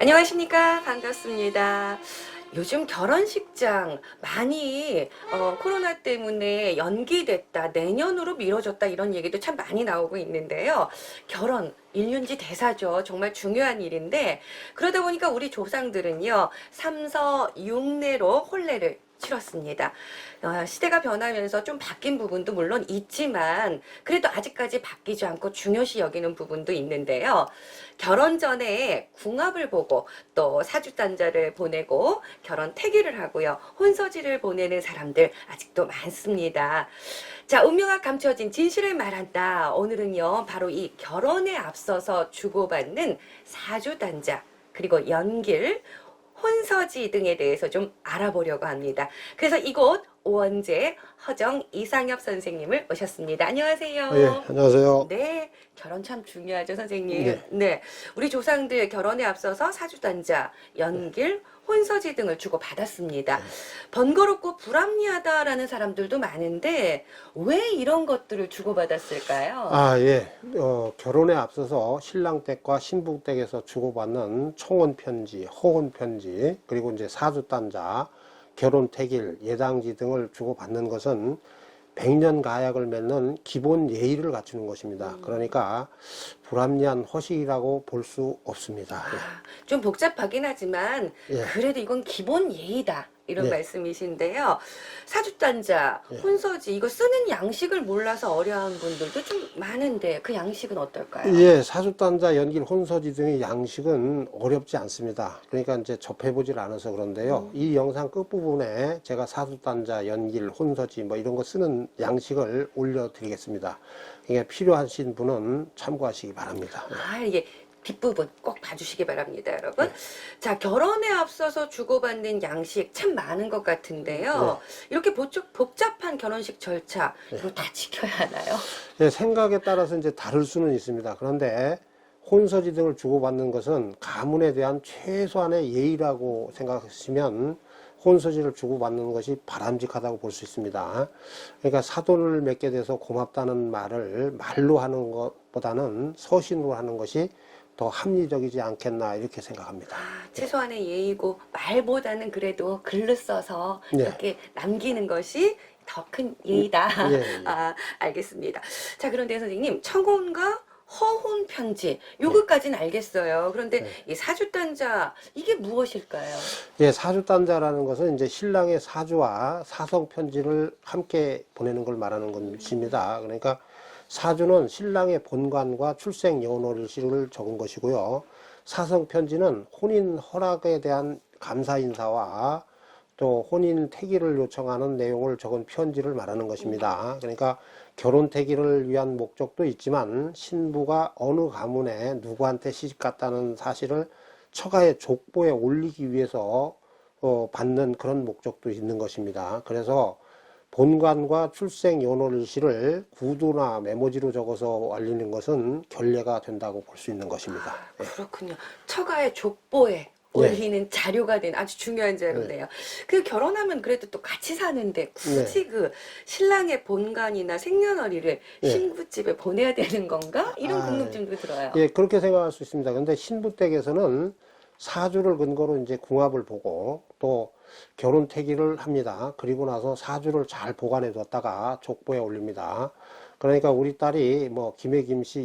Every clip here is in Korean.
안녕하십니까. 반갑습니다. 요즘 결혼식장 많이 코로나 때문에 연기됐다, 내년으로 미뤄졌다 이런 얘기도 참 많이 나오고 있는데요. 결혼, 일륜지 대사죠. 정말 중요한 일인데 그러다 보니까 우리 조상들은요. 삼서육례로 혼례를 치렀습니다. 시대가 변하면서 좀 바뀐 부분도 물론 있지만 그래도 아직까지 바뀌지 않고 중요시 여기는 부분도 있는데요. 결혼 전에 궁합을 보고 또 사주단자를 보내고 결혼 태기를 하고요. 혼서지를 보내는 사람들 아직도 많습니다. 자, 운명학 감춰진 진실을 말한다. 오늘은요. 바로 이 결혼에 앞서서 주고받는 사주단자 그리고 연길 혼서지 등에 대해서 좀 알아보려고 합니다. 그래서 이곳 오원재 허정 이상엽 선생님을 모셨습니다. 안녕하세요. 예, 안녕하세요. 네, 결혼 참 중요하죠, 선생님. 네. 네, 우리 조상들 결혼에 앞서서 사주단자, 연길, 혼서지 등을 주고 받았습니다. 번거롭고 불합리하다라는 사람들도 많은데 왜 이런 것들을 주고 받았을까요? 예. 결혼에 앞서서 신랑 댁과 신부 댁에서 주고받는 청혼 편지, 허혼 편지, 그리고 이제 사주단자, 결혼 태길, 예당지 등을 주고받는 것은 백년 가약을 맺는 기본 예의를 갖추는 것입니다. 그러니까 불합리한 허식이라고 볼 수 없습니다. 좀 복잡하긴 하지만 예. 그래도 이건 기본 예의다. 이런 예. 말씀이신데요. 사주단자, 예. 혼서지 이거 쓰는 양식을 몰라서 어려운 분들도 좀 많은데 그 양식은 어떨까요? 예, 사주단자, 연길, 혼서지 등의 양식은 어렵지 않습니다. 그러니까 이제 접해보질 않아서 그런데요. 이 영상 끝부분에 제가 사주단자, 연길, 혼서지 뭐 이런 거 쓰는 양식을 올려드리겠습니다. 이게 필요하신 분은 참고하시기 바랍니다. 이게 뒷부분 꼭 봐주시기 바랍니다, 여러분. 자, 결혼에 앞서서 주고받는 양식 참 많은 것 같은데요. 이렇게 복잡한 결혼식 절차, 이거 다 지켜야 하나요? 예, 생각에 따라서 이제 다를 수는 있습니다. 그런데 혼서지 등을 주고받는 것은 가문에 대한 최소한의 예의라고 생각하시면 혼서지를 주고받는 것이 바람직하다고 볼 수 있습니다. 그러니까 사돈을 맺게 돼서 고맙다는 말을 말로 하는 것보다는 서신으로 하는 것이 더 합리적이지 않겠나 이렇게 생각합니다. 최소한의 예의고 말보다는 그래도 글로 써서 네. 이렇게 남기는 것이 더 큰 예의다. 예, 예. 알겠습니다. 자, 그런데 선생님, 청혼과 허혼 편지 요거까지는 알겠어요. 그런데 이 사주단자 이게 무엇일까요? 예, 사주단자라는 것은 이제 신랑의 사주와 사성 편지를 함께 보내는 걸 말하는 것입니다. 그러니까 사주는 신랑의 본관과 출생 연월일시를 적은 것이고요. 사성 편지는 혼인 허락에 대한 감사 인사와 또 혼인 태기를 요청하는 내용을 적은 편지를 말하는 것입니다. 그러니까 결혼 태기를 위한 목적도 있지만 신부가 어느 가문에 누구한테 시집갔다는 사실을 처가의 족보에 올리기 위해서 받는 그런 목적도 있는 것입니다. 그래서 본관과 출생 연월일시를 구두나 메모지로 적어서 올리는 것은 결례가 된다고 볼 수 있는 것입니다. 그렇군요. 처가의 족보에 올리는 자료가 된 아주 중요한 자료네요. 그 결혼하면 그래도 또 같이 사는데 굳이 그 신랑의 본관이나 생년월일을 신부집에 보내야 되는 건가? 이런 궁금증도 들어요. 예, 그렇게 생각할 수 있습니다. 그런데 신부 댁에서는 사주를 근거로 이제 궁합을 보고 또 결혼 태기를 합니다. 그리고 나서 사주를 잘 보관해 뒀다가 족보에 올립니다. 그러니까 우리 딸이 뭐 김해 김씨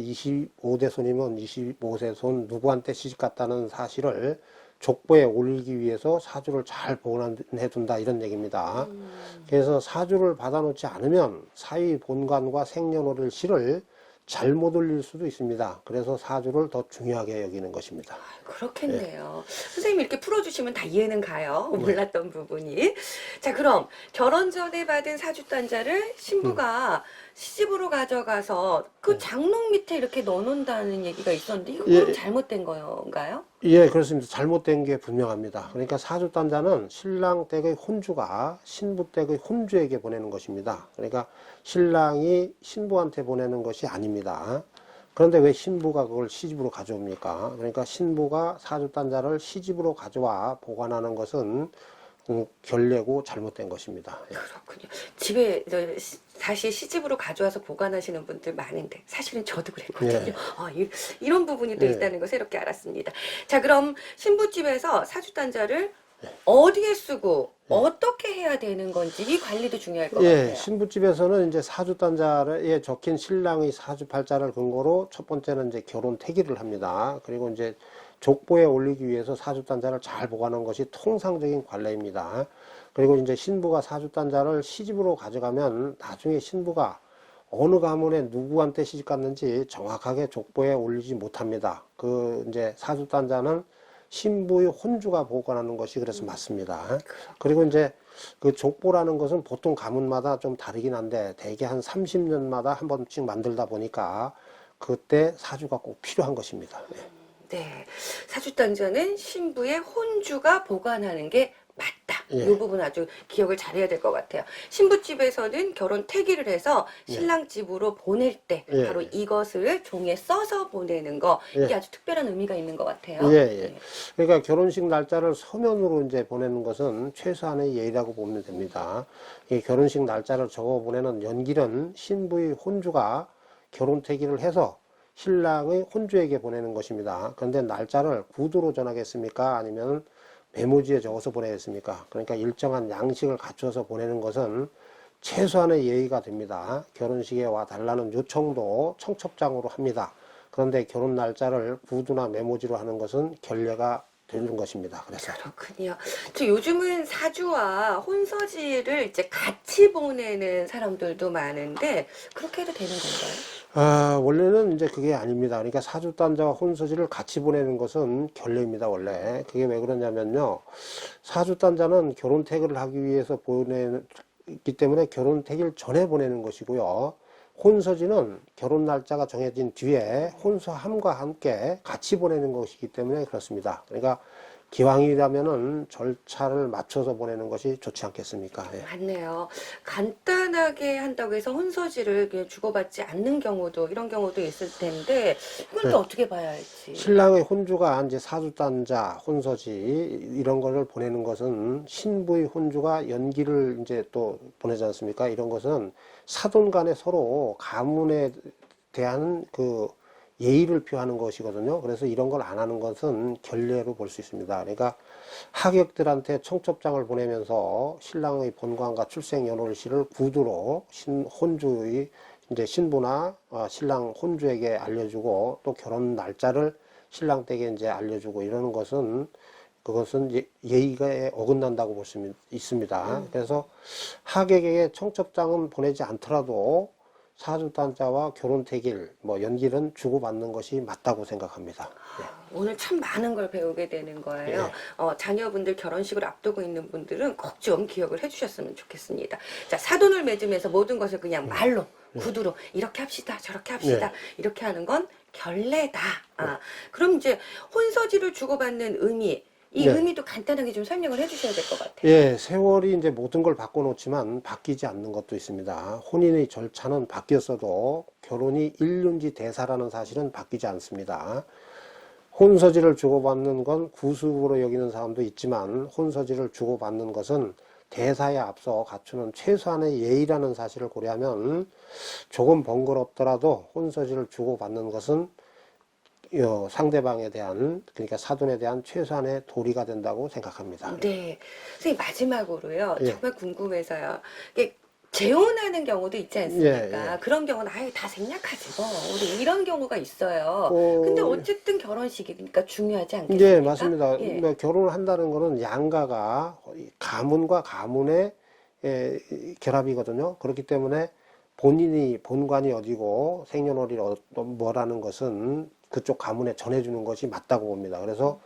25대 손이면 25세 손 누구한테 시집 갔다는 사실을 족보에 올리기 위해서 사주를 잘 보관해 둔다 이런 얘기입니다. 그래서 사주를 받아놓지 않으면 사위 본관과 생년월일시를 잘못 올릴 수도 있습니다. 그래서 사주를 더 중요하게 여기는 것입니다. 그렇겠네요. 선생님이 이렇게 풀어주시면 다 이해는 가요. 몰랐던 부분이. 자, 그럼 결혼 전에 받은 사주단자를 신부가 시집으로 가져가서 그 장롱 밑에 이렇게 넣어놓는다는 얘기가 있었는데 이거 그럼 잘못된 건가요? 예, 그렇습니다. 잘못된 게 분명합니다. 그러니까 사주단자는 신랑 댁의 혼주가 신부 댁의 혼주에게 보내는 것입니다. 그러니까 신랑이 신부한테 보내는 것이 아닙니다. 그런데 왜 신부가 그걸 시집으로 가져옵니까? 그러니까 신부가 사주단자를 시집으로 가져와 보관하는 것은 결례고 잘못된 것입니다. 예. 그렇군요. 집에 다시 시집으로 가져와서 보관하시는 분들 많은데 사실은 저도 그랬거든요. 이런 부분이 또 예. 있다는 거 새롭게 알았습니다. 자, 그럼 신부집에서 사주단자를 어디에 쓰고 어떻게 해야 되는 건지 이 관리도 중요할 것 예, 같아요. 신부집에서는 이제 사주단자에 적힌 신랑의 사주팔자를 근거로 첫 번째는 이제 결혼 태기를 합니다. 그리고 이제 족보에 올리기 위해서 사주단자를 잘 보관하는 것이 통상적인 관례입니다. 그리고 이제 신부가 사주단자를 시집으로 가져가면 나중에 신부가 어느 가문에 누구한테 시집 갔는지 정확하게 족보에 올리지 못합니다. 그 이제 사주단자는 신부의 혼주가 보관하는 것이 그래서 맞습니다. 그리고 이제 그 족보라는 것은 보통 가문마다 좀 다르긴 한데 대개 한 30년마다 한 번씩 만들다 보니까 그때 사주가 꼭 필요한 것입니다. 네. 사주단자는 신부의 혼주가 보관하는 게 맞다. 예. 이 부분 아주 기억을 잘해야 될 것 같아요. 신부집에서는 결혼 태기를 해서 신랑 집으로 보낼 때 예. 바로 이것을 종이에 써서 보내는 거 이게 예. 아주 특별한 의미가 있는 것 같아요. 예, 예. 그러니까 결혼식 날짜를 서면으로 이제 보내는 것은 최소한의 예의라고 보면 됩니다. 이 결혼식 날짜를 적어 보내는 연길은 신부의 혼주가 결혼 태기를 해서 신랑의 혼주에게 보내는 것입니다. 그런데 날짜를 구두로 전하겠습니까? 아니면 메모지에 적어서 보내겠습니까? 그러니까 일정한 양식을 갖춰서 보내는 것은 최소한의 예의가 됩니다. 결혼식에 와 달라는 요청도 청첩장으로 합니다. 그런데 결혼 날짜를 구두나 메모지로 하는 것은 결례가 되는 것입니다. 그래서 그렇군요. 저 요즘은 사주와 혼서지를 이제 같이 보내는 사람들도 많은데 그렇게 해도 되는 건가요? 원래는 이제 그게 아닙니다. 그러니까 사주단자와 혼서지를 같이 보내는 것은 결례입니다, 원래. 그게 왜 그러냐면요. 사주단자는 결혼 태기를 하기 위해서 보내기 때문에 결혼 태기를 전에 보내는 것이고요. 혼서지는 결혼 날짜가 정해진 뒤에 혼서함과 함께 같이 보내는 것이기 때문에 그렇습니다. 그러니까 기왕이라면은 절차를 맞춰서 보내는 것이 좋지 않겠습니까? 예. 맞네요. 간단하게 한다고 해서 혼서지를 그냥 주고받지 않는 경우도 이런 경우도 있을 텐데 이건 또 어떻게 봐야 할지. 신랑의 혼주가 이제 사주단자, 혼서지 이런 거를 보내는 것은 신부의 혼주가 연기를 이제 또 보내지 않습니까? 이런 것은 사돈 간에 서로 가문에 대한 그 예의를 표하는 것이거든요. 그래서 이런 걸 안 하는 것은 결례로 볼 수 있습니다. 그러니까 하객들한테 청첩장을 보내면서 신랑의 본관과 출생 연월일을 구두로 혼주의 이제 신부나 신랑 혼주에게 알려주고 또 결혼 날짜를 신랑 댁에 이제 알려주고 이러는 것은 그것은 예의가 어긋난다고 볼 수 있습니다. 그래서 하객에게 청첩장은 보내지 않더라도 사주단자와 결혼 태길, 뭐 연길은 주고받는 것이 맞다고 생각합니다. 오늘 참 많은 걸 배우게 되는 거예요. 자녀분들 결혼식을 앞두고 있는 분들은 꼭 좀 기억을 해주셨으면 좋겠습니다. 자, 사돈을 맺으면서 모든 것을 그냥 말로, 구두로 이렇게 합시다, 저렇게 합시다, 이렇게 하는 건 결례다. 그럼 이제 혼서지를 주고받는 의미, 이 의미도 간단하게 좀 설명을 해주셔야 될 것 같아요. 예, 세월이 이제 모든 걸 바꿔놓지만 바뀌지 않는 것도 있습니다. 혼인의 절차는 바뀌었어도 결혼이 일륜지 대사라는 사실은 바뀌지 않습니다. 혼서지를 주고받는 건 구습으로 여기는 사람도 있지만 혼서지를 주고받는 것은 대사에 앞서 갖추는 최소한의 예의라는 사실을 고려하면 조금 번거롭더라도 혼서지를 주고받는 것은 상대방에 대한, 그러니까 사돈에 대한 최소한의 도리가 된다고 생각합니다. 네. 선생님, 마지막으로요. 예. 정말 궁금해서요. 이게 재혼하는 경우도 있지 않습니까? 예. 그런 경우는 아예 다 생략하지 뭐. 우리 이런 경우가 있어요. 근데 어쨌든 결혼식이니까 중요하지 않겠습니까? 예, 맞습니다. 예. 뭐 결혼을 한다는 것은 양가가 가문과 가문의 결합이거든요. 그렇기 때문에 본인이 본관이 어디고 생년월일 뭐라는 것은 그쪽 가문에 전해주는 것이 맞다고 봅니다. 그래서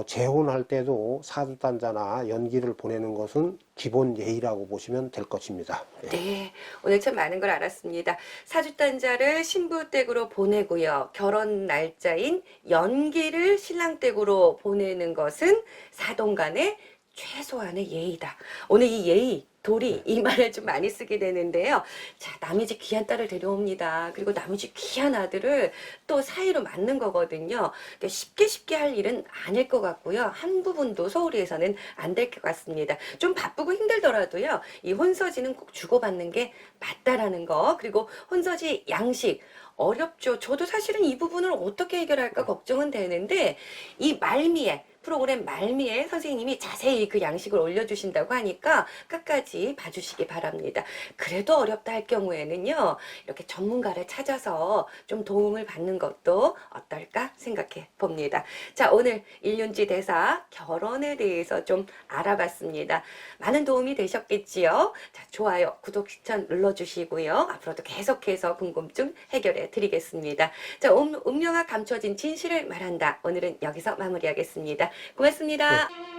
재혼할 때도 사주단자나 연기를 보내는 것은 기본 예의라고 보시면 될 것입니다. 네, 오늘 참 많은 걸 알았습니다. 사주단자를 신부 댁으로 보내고요. 결혼 날짜인 연기를 신랑 댁으로 보내는 것은 사돈 간의 최소한의 예의다. 오늘 이 예의 도리 이 말을 좀 많이 쓰게 되는데요. 자, 남의 집 귀한 딸을 데려옵니다. 그리고 남의 집 귀한 아들을 또 사이로 맞는 거거든요. 그러니까 쉽게 할 일은 아닐 것 같고요. 한 부분도 소홀히해서는 안 될 것 같습니다. 좀 바쁘고 힘들더라도요. 이 혼서지는 꼭 주고받는 게 맞다라는 거. 그리고 혼서지 양식 어렵죠. 저도 사실은 이 부분을 어떻게 해결할까 걱정은 되는데 이 말미에 프로그램 말미에 선생님이 자세히 그 양식을 올려주신다고 하니까 끝까지 봐주시기 바랍니다. 그래도 어렵다 할 경우에는요, 이렇게 전문가를 찾아서 좀 도움을 받는 것도 어떨까 생각해 봅니다. 자, 오늘 일륜지 대사 결혼에 대해서 좀 알아봤습니다. 많은 도움이 되셨겠지요? 자, 좋아요, 구독, 추천 눌러주시고요. 앞으로도 계속해서 궁금증 해결해 드리겠습니다. 자, 운명학 감춰진 진실을 말한다. 오늘은 여기서 마무리하겠습니다. 고맙습니다. 네.